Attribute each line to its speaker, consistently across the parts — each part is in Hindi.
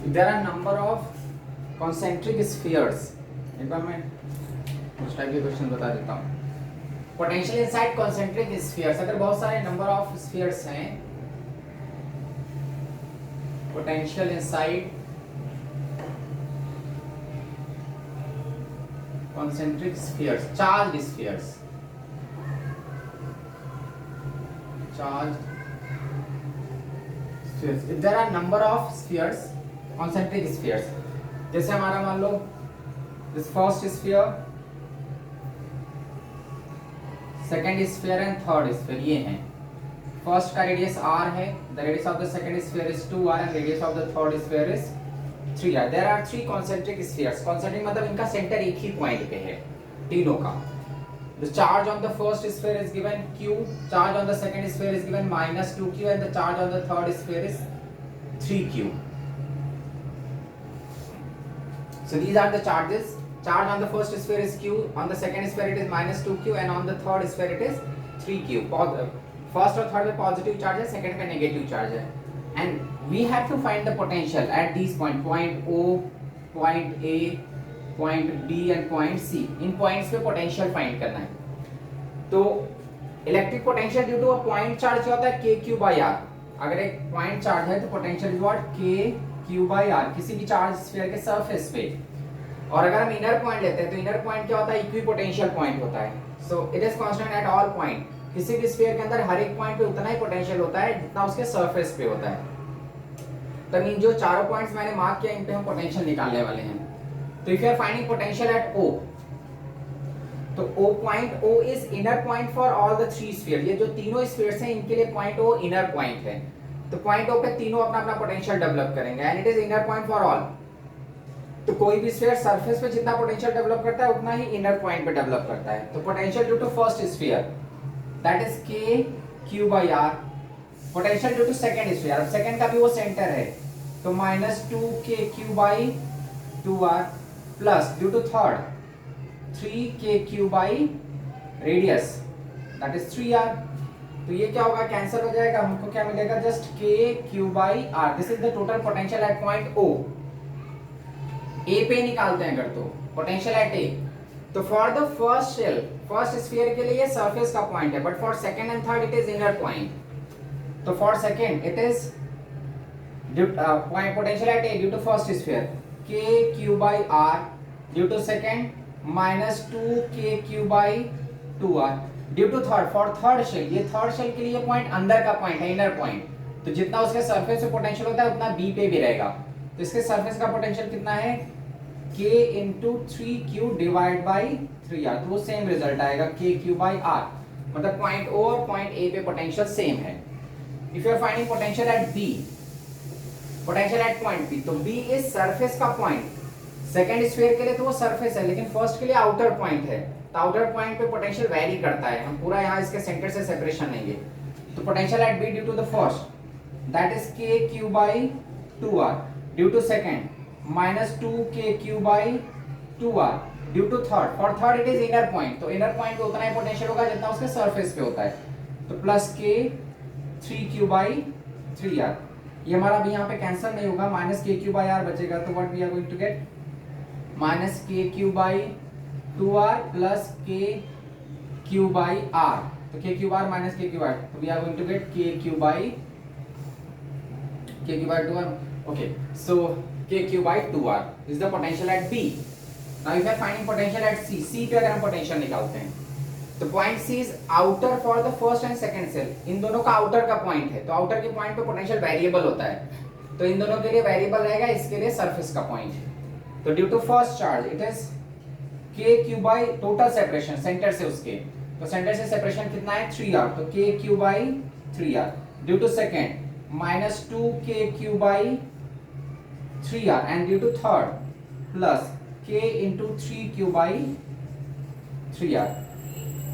Speaker 1: There are number of concentric spheres. एक बार मैं उस टाइप के क्वेश्चन बता देता हूँ. Potential inside concentric spheres. अगर बहुत सारे नंबर ऑफ स्फीयर्स हैं, potential inside concentric spheres, charged spheres, charged spheres. If there are number of spheres, concentric spheres, जैसे हमारा मान लो this first sphere, second sphere and third sphere ये हैं. First का radius r है, the radius of the second sphere is 2r and radius of the third sphere is 3r. There are three concentric spheres. Concentric मतलब इनका सेंटर एक ही पॉइंट पे है तीनों का. The charge on the first sphere is given q, charge on the second sphere is given minus 2q and the charge on the third sphere is 3q. So these are the charges. Charge on the first sphere is q, on the second sphere it is minus 2q and on the third sphere it is 3q. First और third में पॉजिटिव चार्ज है, सेकंड में नेगेटिव चार्ज है. And we have to find the potential at these points, point O, point A, point B and point C. In points पे potential find करना है. तो electric potential due to a point charge क्या होता है? KQ by R. अगर एक point charge है तो potential is what? KQ by R. किसी भी charge sphere के surface पे. और अगर हम inner point लेते हैं तो inner point क्या होता है? Equipotential point होता है. So it is constant at all point. किसी भी स्फीयर के अंदर हर एक पॉइंट पे उतना ही पोटेंशियल होता है जितना उसके सरफेस पे होता है. तो मीन जो चारों पॉइंट्स मैंने मार्क किया इन पे हम पोटेंशियल निकालने वाले हैं. तो if you are finding potential at O, तो O point O is inner point for all the three sphere. ये जो तीनों स्फीयर्स हैं इनके लिए पॉइंट O इनर पॉइंट है. तो पॉइंट O पे तीनों अपना अपना पोटेंशियल डेवलप करेंगे and it is inner point for all. तो कोई भी स्फीयर सरफेस पे जितना पोटेंशियल डेवलप करता है उतना ही इनर पॉइंट पे डेवलप करता है. तो potential due to first sphere that is k q by r. Potential due to second sphere, अब सेकंड का भी वो सेंटर है तो minus 2 k q by 2r plus due to third 3 k q by radius that is 3r. तो ये क्या होगा? कैंसिल हो जाएगा. हमको क्या मिलेगा? Just k q by r. This is the total potential at point O. A पे निकालते हैं अगर तो पोटेंशियल एट A. तो for the first shell, first sphere के लिए ये सरफेस का पॉइंट है, but for second and third it is inner point. तो for second it is point potential at A due to first sphere k q by r, due to second minus 2 k q by 2r, due to third for third shell. ये थर्ड शेल के लिए पॉइंट अंदर का पॉइंट है, इनर पॉइंट. तो जितना उसके सरफेस पे पोटेंशियल होता है उतना b पे भी रहेगा. तो इसके सरफेस का पोटेंशियल कितना है? k into 3q divide by 3r. तो वो सेम रिजल्ट आएगा kq by r. मतलब पॉइंट O और पॉइंट A पे पोटेंशियल सेम है. If you are finding potential at B, potential at point B, तो B इज सरफेस का पॉइंट. सेकंड स्फीयर के लिए तो वो सरफेस है, लेकिन फर्स्ट के लिए आउटर पॉइंट है. तो आउटर पॉइंट पे पोटेंशियल वेरी करता है. हम पूरा यहाँ इसके सेंटर से सेपरेशन लेंगे. तो potential at B due to the first that is kq by 2r, due to second minus 2 k q by 2r, due to third for third it is inner point. तो इनर पॉइंट पे उतना ही पोटेंशियल होगा जितना उसके सरफेस पे होता है. तो plus k 3q by 3r. ये हमारा अभी यहाँ पे कैंसिल नहीं होगा, माइनस kq by r बचेगा. तो what we are going to get? Minus kq by 2r plus kq by r. तो kq by minus kq by, तो we are going to get kq by 2r. Okay, so kq by 2r is the potential at B. Now if you are finding potential at C, C पे अगर हम पोटेंशियल निकालते हैं तो point C is outer for the first and second cell. इन दोनों का आउटर का पॉइंट है, तो आउटर के पॉइंट पे पोटेंशियल वेरिएबल होता है. तो इन दोनों के लिए वेरिएबल रहेगा, इसके लिए सरफेस का पॉइंट. तो due to first charge it is kq by total separation centre से उसके, तो सेंटर से सेपरेशन कितना है? 3r. तो kq by 3r, due to second minus 2 kq by 3r and due to third plus k into 3q by 3r.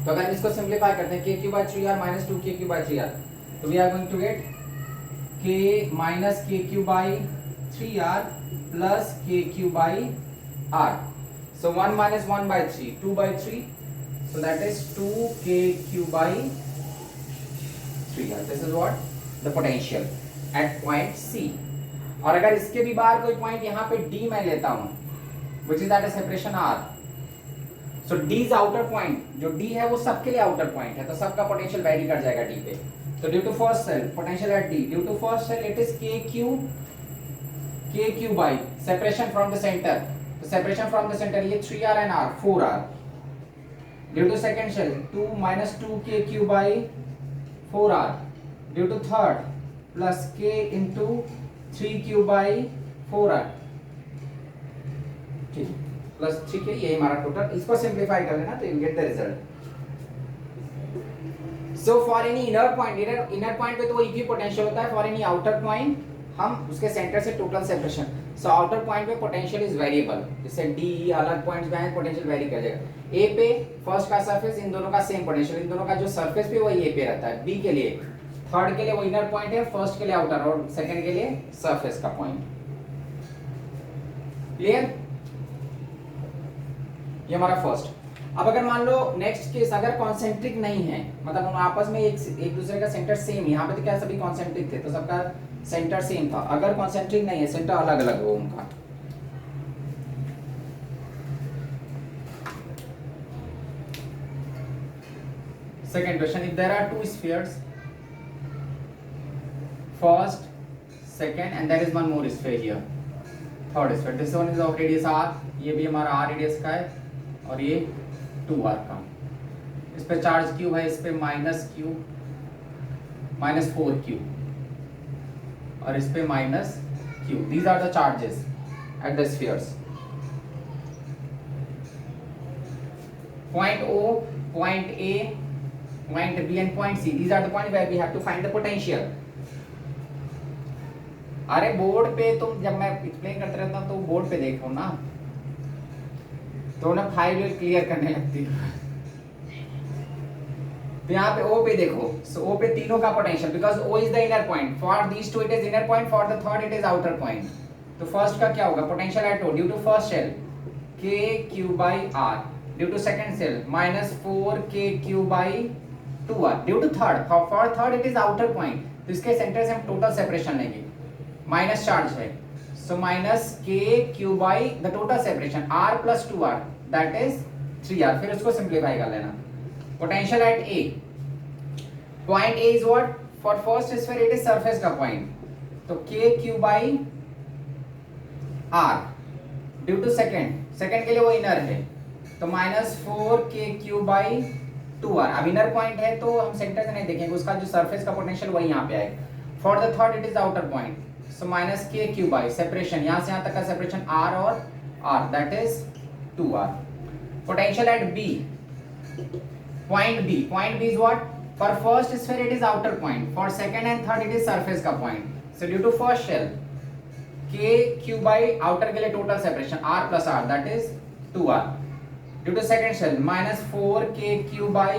Speaker 1: तो अगर इसको सिंपलीफाई करते हैं kq by 3r minus 2 kq by 3r, तो we are going to get k minus kq by 3r plus kq by r. So 1 minus 1 by 3, 2 by 3. So that is 2 kq by 3r. This is what the potential at point C. और अगर इसके भी बाहर कोई पॉइंट यहाँ पे डी मैं लेता हूं, which is that separation R, so D is outer point, जो डी है वो सबके लिए आउटर पॉइंट है, तो सबका पोटेंशियल वेरी कर जाएगा डी पे। तो due to first shell potential at D, due to first shell it is K Q by separation from the center, तो सेपरेशन फ्रॉम द सेंटर ये 3r and r 4r, due to second shell 2 minus 2kq by 4r, due to third plus k into 3q by 4r, ठीक है, प्लस 3k, यही हमारा टोटल। इसको सिंप्लीफाई कर लेना तो you get the result. So for any inner point, inner point पे तो वो इक्वी पोटेंशियल होता है, फॉर एनी आउटर पॉइंट हम उसके सेंटर से total separation, so outer point पे पोटेंशियल इज वेरिएबल, जैसे डी अलग पॉइंट्स में है पोटेंशियल वेरी कर जाएगा। ए पे फर्स्ट का सरफेस, इन दोनों का सेम पोटेंशियल, इन दोनों का जो सरफेस पे वही ए पे रहता है। बी के लिए, थर्ड के लिए वो इनर पॉइंट है, फर्स्ट के लिए आउटर और सेकंड के लिए सरफेस का पॉइंट। क्लियर? ये हमारा फर्स्ट। अब अगर मान लो नेक्स्ट केस अगर कॉन्सेंट्रिक नहीं है, मतलब उन आपस में एक दूसरे का सेंटर सेम, यहाँ पे तो क्या सभी कॉन्सेंट्रिक थे तो सबका सेंटर सेम था। अगर कॉन्सेंट्रिक नहीं है, सेंटर अलग अलग हो उनका, second question, if there are two spheres, first, second and there is one more sphere here, third sphere, this one is of radius r, ये भी हमारा r रेडियस का है और ये 2r का, इस पे चार्ज q है, इस पे -q -4q और इस पे -q, these are the charges at the spheres. Point O, point A, point B and point C, these are the points where we have to find the potential. अरे बोर्ड पे तुम, जब मैं एक्सप्लेन करते रहता हूँ तो बोर्ड पे देखो ना, तो ना फाइल क्लियर करने लगती है। तो यहाँ पे O पे देखो, सो O पे तीनों का potential, because O is the inner point, for these two it is inner point, for the third it is outer point. तो फर्स्ट का क्या होगा, potential at O due to first shell KQ by R, due to second shell -4KQ by 2r, due to third, for third it is outer point, तो इसके सेंटर से हम टोटल सेपरेशन लेंगे, माइनस चार्ज है, so -KQ by the total separation r plus 2r that is 3r, फिर उसको सिंप्लीफाई कर लेना। Potential at A, point A is what, for first sphere it is surface का पॉइंट, तो KQ by R, due to second के लिए वो इनर है, तो -4KQ by 2r, अब इनर पॉइंट है तो हम सेंटर से नहीं देखेंगे, उसका जो सरफेस का पोटेंशियल वही यहाँ पे आएगा। For the third it is outer point, so -KQ by separation, यहाँ से यहाँ तक का सेपरेशन r और r that is 2r। Potential at B, point B is what, for first sphere it is outer point, for second and third it is surface का point, so due to first shell KQ by outer के लिए total separation r plus r that is 2r, due to second shell -4KQ by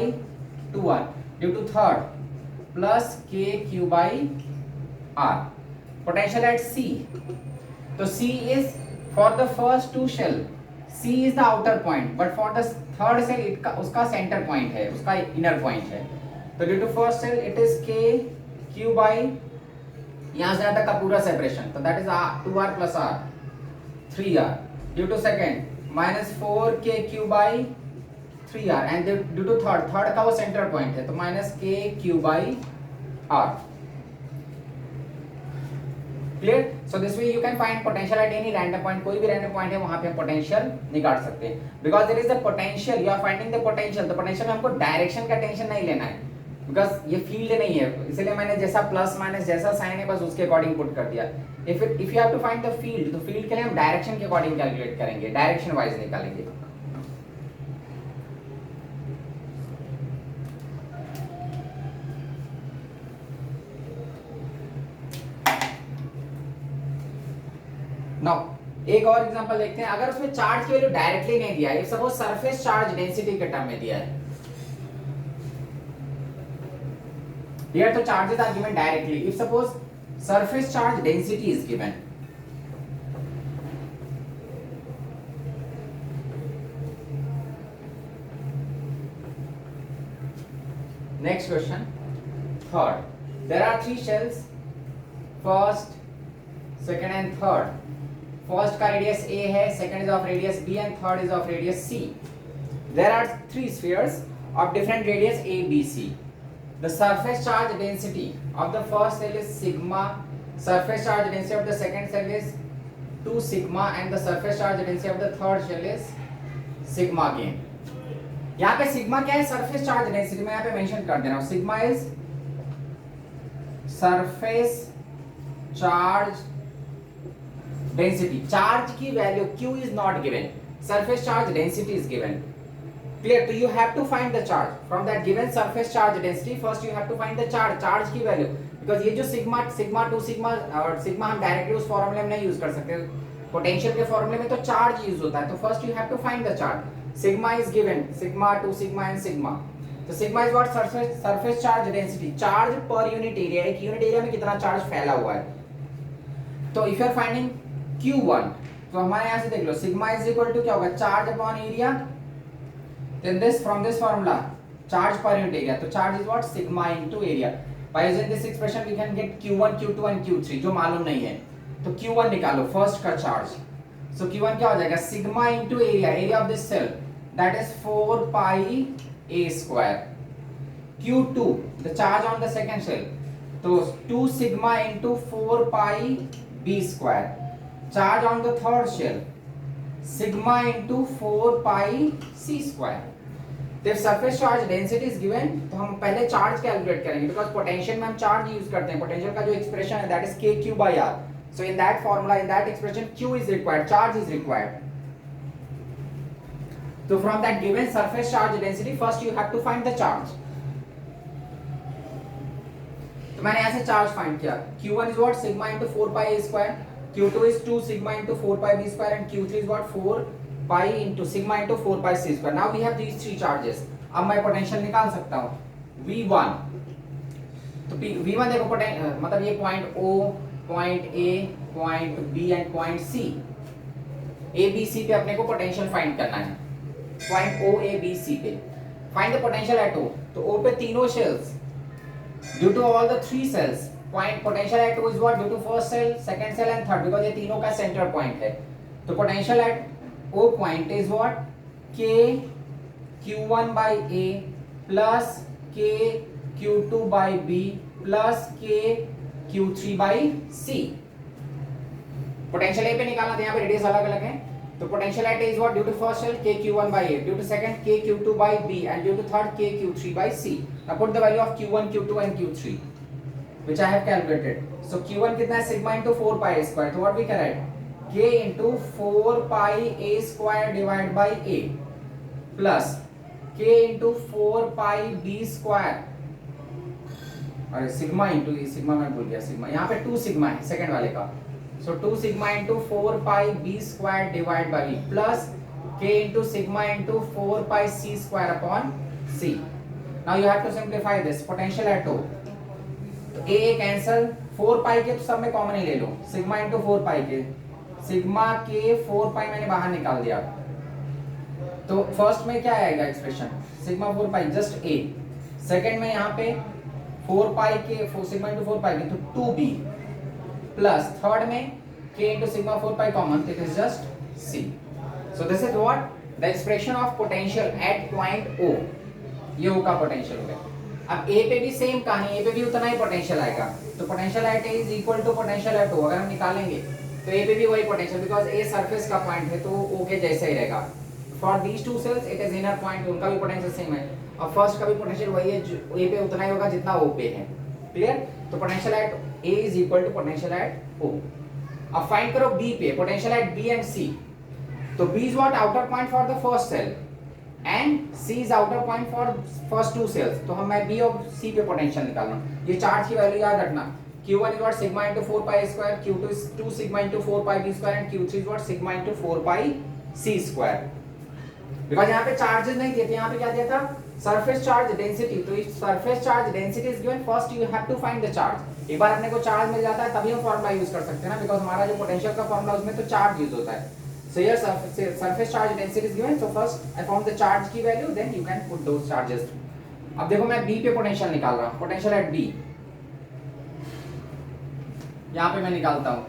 Speaker 1: 2r, due to third plus KQ by r। potential at C, तो C is for the first two shell, C is the outer point, but for the third cell it उसका center point है, उसका inner point है, तो due to first cell it is KQ by यहाँ से यहाँ तक का पूरा separation, तो that is 2r plus r 3r, due to second -4KQ by 3r and due to third का वो center point है, तो -KQ by r। Clear? So this way you can find potential at any random point, कोई भी random point है वहाँ पे हम potential निकाल सकते हैं, because there is a potential, you are finding the potential, तो potential में हमको direction का टेंशन नहीं लेना है, because ये field नहीं है, इसलिए मैंने जैसा प्लस माइनस जैसा साइन है बस उसके अकॉर्डिंग पुट कर दिया। if you have to find the field, तो field के लिए हम डायरेक्शन के अकॉर्डिंग कैलकुलेट करेंगे, डायरेक्शन वाइज निकालेंगे। नाउ एक और एग्जांपल देखते हैं, अगर उसमें चार्ज की वैल्यू डायरेक्टली नहीं दिया है, if suppose surface charge density के टर्म में दिया है, हियर तो charges are given directly, if suppose surface charge density is given, next question third, there are 3 shells, first, second and third. First का रेडियस a है, second is of radius b and third is of radius c. There are three spheres of different radius a, b, c. The surface charge density of the first cell is sigma. Surface charge density of the second cell is 2 sigma and the surface charge density of the third cell is sigma again. यहाँ पे सिग्मा क्या है? Surface charge density. मैं यहाँ पे मेंशन कर दे रहा हूँ. Sigma is surface charge density. Charge की value Q is not given. Surface charge density is given. Clear? So you have to find the charge from that given surface charge density. First you have to find the charge की वैल्यू, because ये जो सिग्मा, सिग्मा टू सिग्मा और सिग्मा हम डायरेक्टली उस फॉर्मूले में नहीं यूज कर सकते. पोटेंशियल के फॉर्मूले में तो चार्ज यूज होता है. तो first you have to find the charge. Sigma is given, sigma two sigma and sigma. तो sigma is what? Surface charge density. Charge per unit area. एक यूनिट एरिया में कितना चार्ज फैला हुआ है. तो if you are finding Q1, तो हमारे यहाँ से देख लो, सिग्मा इज इक्वल टू क्या होगा? Charge upon area. Then this from this formula charge per unit area. तो charge is what? Sigma into area. By using this expression we can get Q1, Q2 and Q3 जो मालूम नहीं है. तो Q1 निकालो, फर्स्ट का चार्ज. सो Q1 क्या हो जाएगा? Sigma into area, area of this shell, that is 4 pi a square. Q2 the charge on the second shell, तो 2 sigma into 4 pi b square. Charge on the third shell, sigma into 4 pi c square. तो surface charge density is given, तो हम पहले चार्ज कैलकुलेट करेंगे, बिकॉज पोटेंशियल में हम चार्ज यूज करते हैं. पोटेंशियल का जो एक्सप्रेशन है that is kq by r. So in that formula, in that expression, q is required, charge is required. So from that given surface charge density, first you have to find the charge. तो मैंने यहाँ से चार्ज फाइंड किया. Q1 is what? Sigma into 4 pi a square. Q2 is 2 sigma into 4 pi b square and Q3 is what? 4 pi into sigma into 4 pi c square. Now we have these three charges. अब मैं पोटेंशियल निकाल सकता हूँ. V1. तो V1 देखो मतलब ये point O, point A, point B and point C. A, B, C पे अपने को पोटेंशियल फाइंड करना है. Point O, A, B, C पे find the potential at O. तो O पे तीनों shells, due to all the three shells, point potential at O is what? Due to first shell, second shell and third, because ये तीनों का सेंटर पॉइंट है. तो potential at O point is what? K Q1 by A plus K Q2 by B plus K Q3 by C. Potential A पे निकालना था, यहाँ पे रेडियस अलग अलग है. तो potential at A is what? Due to first cell K Q1 by A, due to second K Q2 by B and due to third K Q3 by C. Now put the value of Q1, Q2 and Q3 which I have calculated. So Q1 कितना है? Sigma into 4 pi a square. So what we can write? K into 4 pi a square divided by A plus K into 4 pi B square. अरे सिग्मा इंटू, सिग्मा मैं भूल गया, सिग्मा यहाँ पे 2 सिग्मा है सेकंड वाले का. सो 2 sigma into 4 pi B square divide by B plus K into sigma into 4 pi C square upon C. Now you have to simplify this. Potential at O, तो ए कैंसल, 4 पाई के तो सब में कॉमन ही ले लो. सिग्मा इंटू 4 पाई के, सिग्मा के 4 पाई मैंने बाहर निकाल दिया. तो फर्स्ट में क्या आएगा expression? Sigma 4 pi just a. Second में यहाँ पे 4 पाई के सिग्मा इंटू 4 पाई के तो 2b प्लस थर्ड में k into sigma 4 pi common, it is just c. So this is what? The expression of potential at point O. ये O का पोटेंशियल हो गया. अब A पे भी सेम कहानी, A पे भी उतना ही पोटेंशियल आएगा. तो potential at A is equal to potential at O. अगर हम निकालेंगे तो A पे भी वही पोटेंशियल, बिकॉज A सरफेस का पॉइंट है तो O के जैसा ही रहेगा. For these two shells it is inner point, उनका भी पोटेंशियल सेम है. और फर्स्ट का भी पोटेंशियल वही है, A पे उतना ही होगा जितना O पे है. क्लियर? तो potential at A is equal to potential at O. अब फाइंड करो B पे potential at B and C. तो B is what? Outer point for the first cell and C is outer point for first two cells. तो हम मैं B और C पे पोटेंशियल निकालना. ये चार्ज की वैल्यू याद रखना. Q1 is what? Sigma into 4 pi square. Q2 is 2 sigma into 4 pi B square and Q3 is what? Sigma into 4 pi C square. Because यहाँ पे चार्जेस नहीं दिए थे, यहाँ पे क्या दिया था? Surface charge density. तो if surface charge density is given, first you have to find the charge. एक बार अपने को चार्ज मिल जाता है तभी हम फॉर्मूला यूज कर सकते हैं ना, बिकॉज हमारा जो पोटेंशियल का फॉर्मूला उसमें तो चार्ज यूज होता है. So here surface charge density is given. So first I found the charge की value, then you can put those charges. अब देखो मैं B पे पोटेंशियल निकाल रहा हूँ. पोटेंशियल एट B यहाँ पे मैं निकालता हूँ.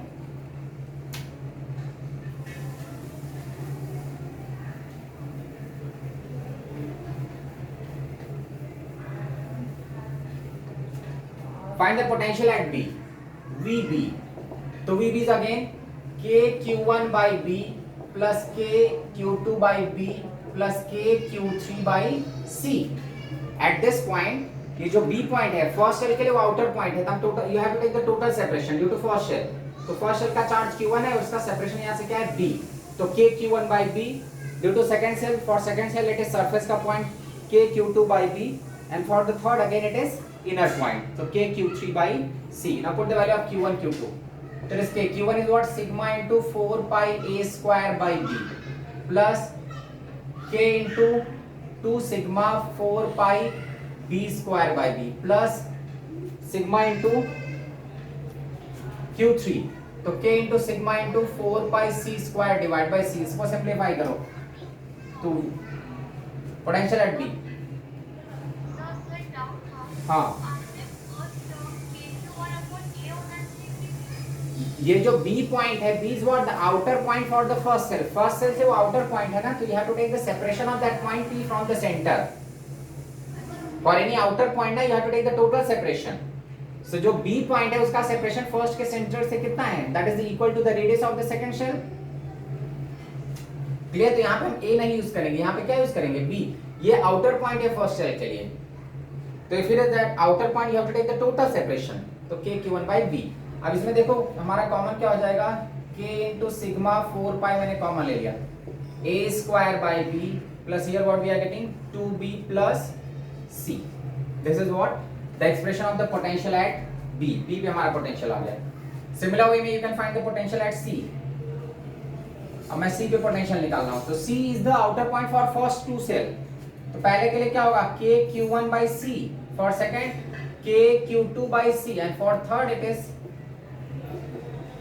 Speaker 1: Find the potential at B. VB. तो VB is again K Q1 by B plus K Q2 by B plus K Q3 by C. At this point, ये जो B point है फर्स्ट शेल के लिए वो आउटर पॉइंट है, तब total you have to take the total separation due to first shell. तो फर्स्ट शेल का चार्ज Q1 है, उसका सेपरेशन यहाँ से क्या है B. तो K Q1 by B due to second shell. For second shell it is surface का point K Q2 by B and for the third again it is inner point. So K Q3 by C. Now put the value of Q1 Q2. That is K Q1 is what? Sigma into 4 pi A square by B plus K into 2 sigma 4 pi B square by B plus sigma into Q3. तो K into sigma into 4 pi C square divide by C. इसको सिंप्लीफाई करो तो पोटेंशियल एट B. हाँ, ये जो B पॉइंट है, B is what the outer point for the first cell. First cell से वो outer point है ना, तो you have to take the separation of that point P from the center. For any outer point ना, you have to take the total separation. So जो B point है उसका separation first के center से कितना है? That is equal to the radius of the second shell. Clear? तो यहाँ पे हम A नहीं यूज करेंगे, यहाँ पे क्या यूज करेंगे? B. ये outer point है first shell के लिए. तो if it is that outer point, you have to take the total separation. तो K Q1 by B. अब इसमें देखो हमारा कॉमन क्या हो जाएगा? K into sigma 4 pi मैंने कॉमन ले लिया. A square by B plus here what we are getting 2B plus C. This is what the expression of the potential at B. B पे हमारा potential आ गया. Similar way में you can find the potential at C. अब मैं C पे potential निकाल रहा हूँ. तो C is the outer point for first two cell. तो पहले के लिए क्या होगा? K Q1 by C. For second K Q2 by C and for third it is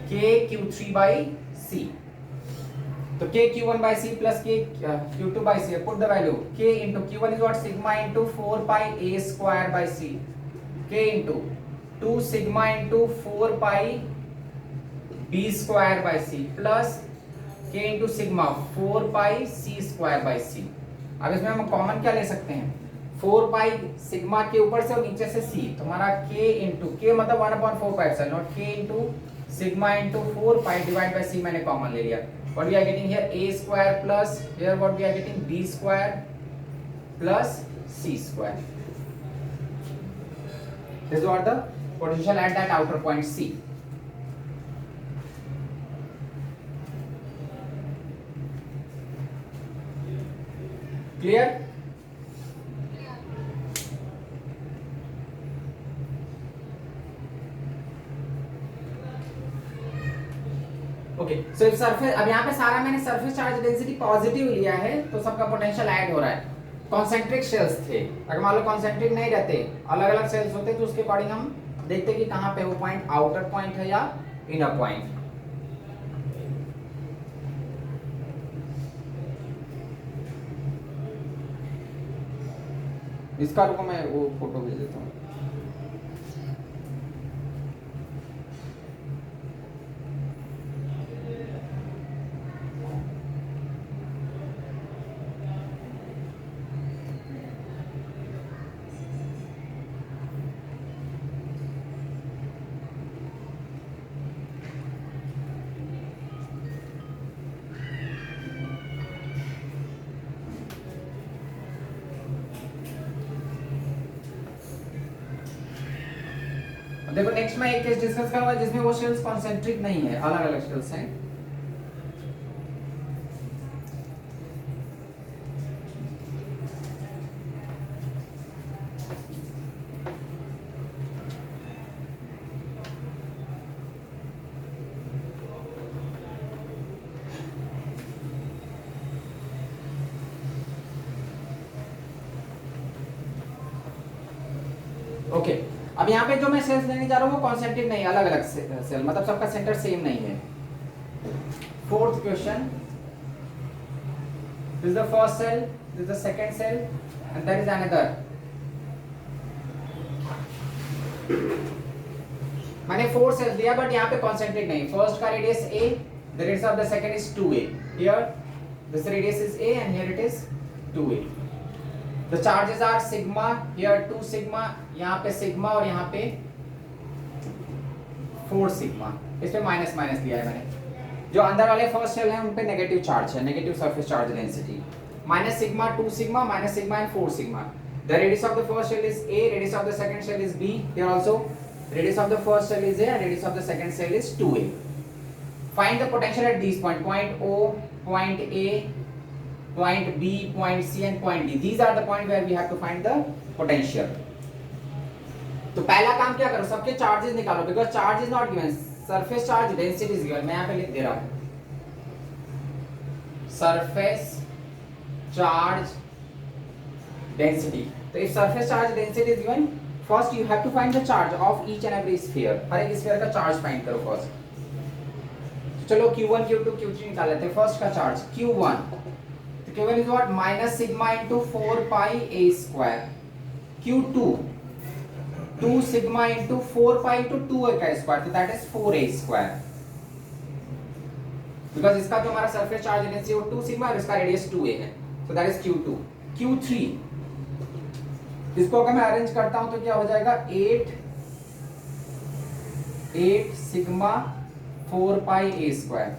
Speaker 1: K Q3 by C. तो K Q1 by C plus K Q2 by C. Put the value. K into Q1 is what? Sigma into 4 pi A square by C. K into 2 sigma into 4 pi B square by C plus K into sigma 4 pi C square by C. अब इसमें हम कॉमन क्या ले सकते हैं? 4 पाई सिग्मा के ऊपर से और नीचे से C. तो हमारा K इंटू K मतलब 1/4 pi epsilon nought K into sigma into 4 pi divide by C मैंने कॉमन ले लिया. What we are getting here A square plus here what we are getting B square plus C square. This is what the potential at that outer point C. Clear? Okay. So if surface, अब यहाँ पे सारा मैंने सरफेस चार्ज डेंसिटी पॉजिटिव लिया है तो सबका पोटेंशियल ऐड हो रहा है. कॉन्सेंट्रिक शेल्स थे, अगर मान लो कॉन्सेंट्रिक नहीं रहते, अलग अलग सेल्स होते तो उसके अकॉर्डिंग हम देखते कि कहाँ पे वो पॉइंट आउटर पॉइंट है या इनर पॉइंट. इसका रुको मैं वो फोटो भेज देता हूँ. देखो नेक्स्ट में एक केस डिस्कस करूंगा जिसमें वो शेल्स कॉन्सेंट्रिक नहीं है, अलग अलग शेल्स हैं. ओके. अब यहाँ पे जो मैं सेल्स लेने जा रहा हूँ वो कॉन्सेंट्रिक नहीं, अलग अलग सेल, मतलब सबका सेंटर सेम नहीं है. Fourth question. This is the first shell, this is the second shell and there is another. मैंने 4 सेल्स दिया बट यहाँ पे कॉन्सेंट्रिक नहीं. फर्स्ट का radius A, the radius of the second is 2A. Here this radius is A and here it is 2A. The charges are sigma, here 2 sigma, यहाँ पे sigma और यहाँ पे 4 सिग्मा, इस पे माइनस माइनस लिया है मैंने। जो अंदर वाले फर्स्ट शेल हैं उन पे नेगेटिव चार्ज है, negative surface charge density. Minus sigma 2 sigma minus sigma and 4 sigma. The radius of the first shell is A, radius of the second shell is B. Here also radius of the first shell is A and radius of the second shell is 2A. Find the potential at these points, point O, point A, point B, point C and point D. These are the points where we have to find the potential. तो पहला काम क्या करो, सबके चार्जेस निकालो, because charge is not given, surface charge density is given. मैं यहाँ पे लिख दे रहा हूँ surface charge density. So if surface charge density is given, first you have to find the charge of each and every sphere. हर एक sphere का charge find करो first. तो चलो Q1, Q2, Q3 निकाल लेते हैं। First का charge Q1, तो Q1 is what, minus sigma into 4 pi a square. Q2, 2 sigma into 4 pi into 2a का square, तो that is 4a square. Because इसका जो हमारा surface charge density वो 2 sigma और इसका radius 2a है, so that is Q2. Q3, इसको अगर मैं अरेंज करता हूं तो क्या हो जाएगा, 8 sigma 4 pi A square.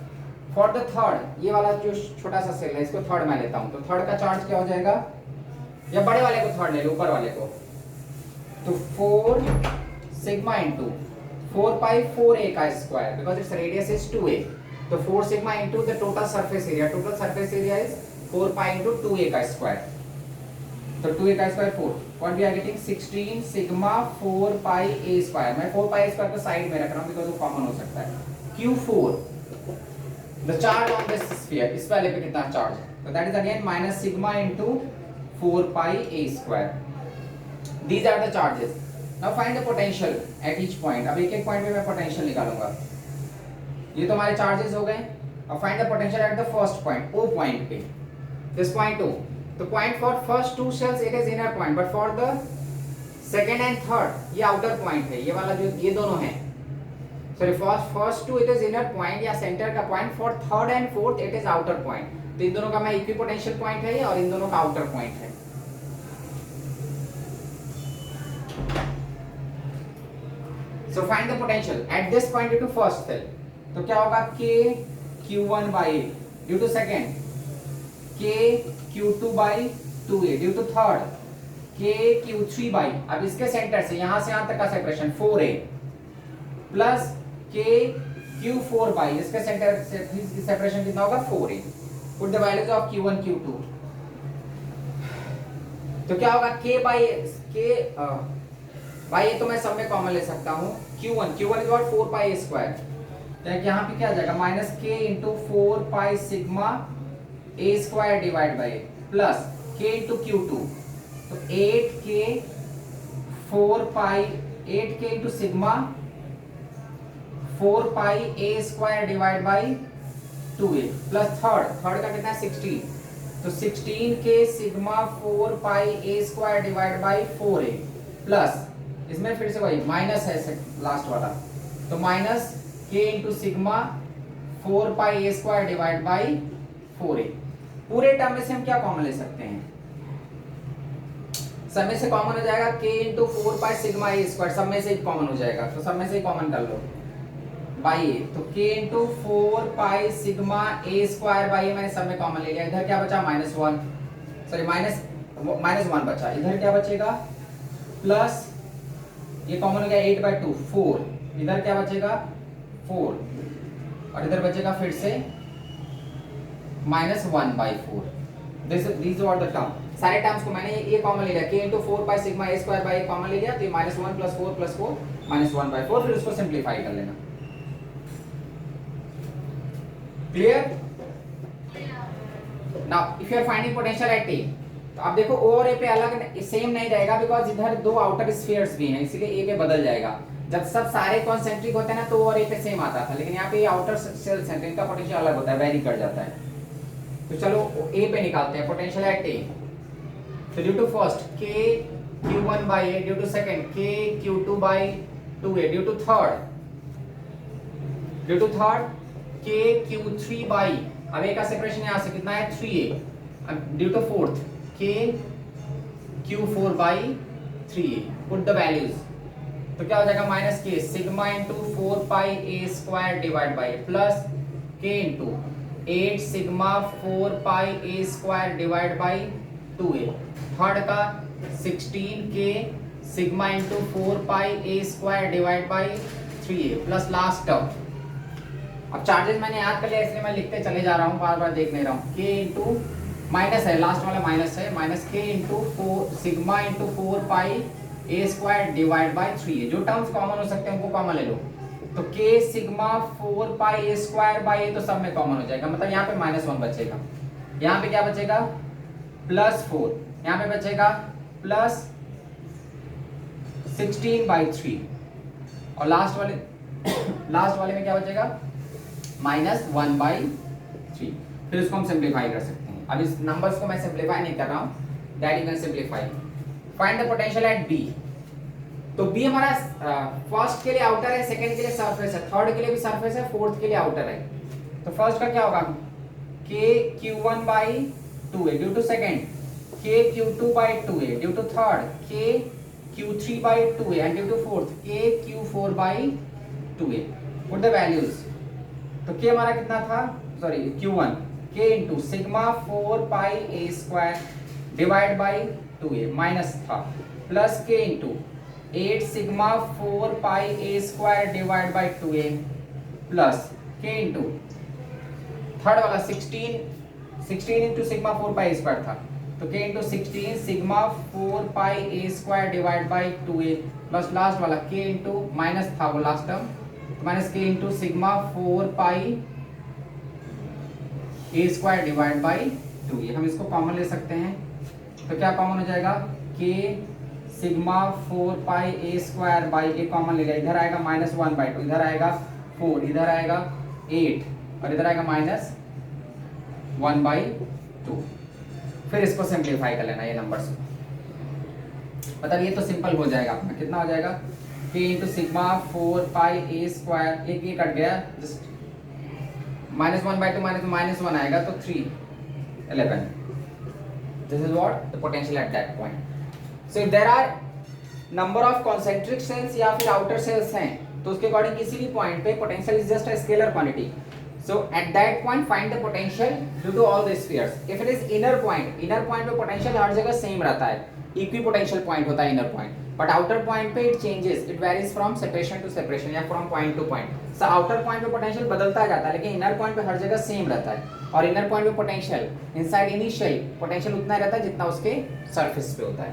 Speaker 1: For the third, ये वाला जो छोटा सा सेल है इसको थर्ड में लेता हूं, तो थर्ड का चार्ज क्या हो जाएगा, या बड़े वाले को थर्ड ले लो, ऊपर वाले को, तो 4 सिग्मा इंटू 4 पाई 4a का square, because its radius is 2a, तो 4 sigma into the total surface area, total surface area is 4 pi into 2a का स्क्वायर, तो 2a का square 4, what we are getting 16 sigma 4 pi a square. मैं 4 पाई स्क्वायर को साइड में रख रहा हूं बिकॉज़ वो कॉमन हो सकता है। Q4, the charge on this sphere, इस वाले पे कितना चार्ज है, तो that is again minus sigma into 4 pi a square. These are the charges. Now find the potential at each point. अब एक एक पॉइंट पे मैं पोटेंशियल निकालूंगा। ये तो हमारे चार्जेस हो गए। अब find the potential at the first point, O point पे, this point O। The point for first two shells it is inner point, but for the second and third ये outer point है, ये वाला जो ये दोनों हैं, sorry first two it is inner point या center का point, for third and fourth it is outer point। तो इन दोनों का मैं इक्विपोटेंशियल पॉइंट है ये, और इन दोनों का आउटर पॉइंट है। So find the potential at this point due to first cell, तो क्या होगा, K Q1 by A due to second, K Q2 by 2a due to third, K Q3 by, अब इसके सेंटर से यहां से यहां तक का separation 4a plus K Q4 by, इसके सेंटर से सेपरेशन कितना होगा 4a। Put the values of Q1 Q2, तो क्या होगा K by A, तो मैं सब में कॉमन ले सकता हूं। Q1 is what 4 pi a square, तो यहाँ पे क्या आ जाएगा, minus K into 4 pi sigma a square divide by plus k into Q2, तो 8k 4 pi 8k into sigma 4 pi a square divide by 2a plus third का कितना है 16, तो 16k sigma 4 pi a square divide by 4a plus इसमें फिर से वही माइनस है लास्ट वाला, तो minus k into sigma 4 pi a square divide by 4a। पूरे टर्म में से हम क्या कॉमन ले सकते हैं, सब में से कॉमन हो जाएगा k into 4 pi sigma a square, सब में से ही कॉमन हो जाएगा, तो सब में से ही कॉमन कर लो बाई a, तो k into 4 pi sigma a square by a मैंने सब में कॉमन ले लिया। इधर क्या बचा माइनस 1, सॉरी माइनस 1 बचा, इधर क्या बचेगा प्लस, ये कॉमन हो गया 8/2 4, इधर क्या बचेगा 4 और इधर बचेगा फिर से -1/4। these are the term, सारे टर्म्स को मैंने ये कॉमन ले लिया, k into 4 pi sigma a square by common ले लिया, तो ये -1 + 4 + 4 -1/4, फिर उसको सिंपलीफाई कर लेना। Clear? Now if you are finding potential at A, तो आप देखो O और A पे अलग सेम नहीं रहेगा, बिकॉज इधर दो आउटर स्फीयर्स भी हैं, इसलिए A पे बदल जाएगा। जब सब सारे कॉन्सेंट्रिक होते हैं ना, तो O और A पे सेम आता था, लेकिन यहाँ पे आउटर सेल्स हैं, तो इनका पोटेंशियल अलग होता है, वेरी कर जाता है। तो चलो A पे निकालते हैं पोटेंशियल एट A। तो due to first K Q1 by A, due to second K Q2 by 2A, due to third K Q3 by, अब A का सेपरेशन यहाँ से कितना है 3A, अब due to fourth K Q4 by 3A। Put the values तो क्या हो जाएगा minus K sigma into 4 pi A square divide by plus K into 8 sigma 4 pi A square divide by 2a। Third का 16 के sigma into 4 pi A square divide by 3a plus last term. अब चार्जेस मैंने याद कर लिया इसलिए मैं लिखते चले जा रहा हूँ, बार बार देख नहीं रहा हूँ। के इंटू माइनस है, लास्ट वाला माइनस है, माइनस के into 4 sigma into 4 pi A square divide by 3a। जो टर्म्स कॉमन हो सकते हैं उनको कॉमन ले लो। तो के sigma 4 pi A square by तो सब में कॉमन हो जाएगा, मतलब यहाँ पे -1 बचेगा। यहाँ पे क्या बचेगा +4, यहाँ पे बचेगा प्लस 16/3 और लास्ट वाले में क्या बचेगा -1/3। फिर इसको हम सिंप्लीफाई कर सकते हैं। अब इस नंबर्स को मैं सिंप्लीफाई नहीं कर रहा हूँ, that you can simplify. Find the potential at B. तो बी हमारा फर्स्ट के लिए आउटर है, सेकंड के लिए सरफेस है, थर्ड के लिए भी सरफेस है, फोर्थ के लिए आउटर है। तो फर्स्ट का क्या होगा के q1/2a ड्यू टू सेकंड, के q2/2a ड्यू टू थर्ड, के q3/2a and due to fourth के q4/2a। Put the values. तो के हमारा कितना था, सॉरी q1 के into sigma 4 pi A square divide by 2a minus था, plus K into 8 sigma 4 pi A square divide by 2a plus K into third वाला 16 into sigma 4 pi A square था, तो के into 16 sigma 4 pi A square divide by 2a plus last वाला के इंटू माइनस था वो लास्ट टर्म, तो माइनस के into sigma 4 pi A square divide by 2a। हम इसको कॉमन ले सकते हैं, तो क्या कॉमन हो जाएगा के sigma 4 pi A square by A common ले लिया, इधर आएगा -1/2, इधर आएगा 4, इधर आएगा 8 और इधर आएगा -1/2। फिर इसको सिंप्लीफाई कर लेना ये नंबर्स, मतलब ये तो सिंपल हो जाएगा अपना। कितना हो जाएगा के into sigma 4 pi A square, एक ये कट गया, जस्ट -1/2 -1 आएगा तो 3 11। This is what the potential at that point. So if there are number of concentric cells या फिर outer cells हैं, तो उसके अकॉर्डिंग किसी भी पॉइंट पे potential is just a scalar quantity. So at that point find the potential due to all the spheres. If it is inner point पे potential हर जगह same रहता है, equipotential point होता है inner point. But outer point पे it changes, it varies from separation to separation या from point to point. So outer point पे potential बदलता जाता है, लेकिन inner point पे हर जगह same रहता है। और inner point पे potential inside initial potential उतना रहता है जितना उसके surface पे होता है।